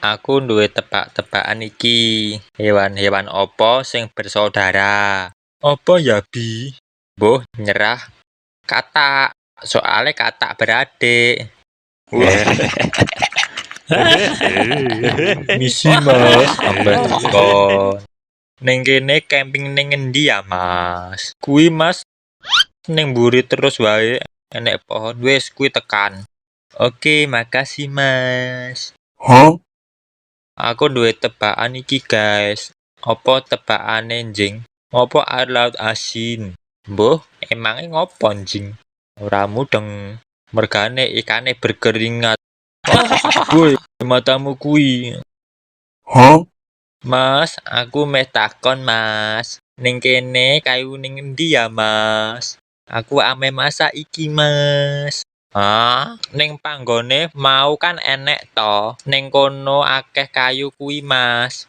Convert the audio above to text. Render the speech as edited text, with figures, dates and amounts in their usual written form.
Aku duwe tebak-tebakan iki. Hewan-hewan apa sing bersaudara? Apa ya, Bi? Mbuh nyerah katak. Soale katak beradik. Misi Mas, sampai takon. Ning kene camping ning endi ya, Mas? Kuwi Mas ning mburi terus wae enek pohon wis kuwi tekan. Oke, makasih Mas. Aku duwe tebakan iki, guys. Apa tebakane njing? Ngopo air laut asin? Mbuh, emange ngopo njing? Ora mudeng. Mergane ikane berkeringat. Woi, matamu kuwi. Mas, aku meh takon, Mas. Ning kene kayu ning endi ya, Mas? Aku ame masak iki, Mas. Hah? Ning panggone mau kan enek to. Ning kono akeh kayu kuwi, Mas.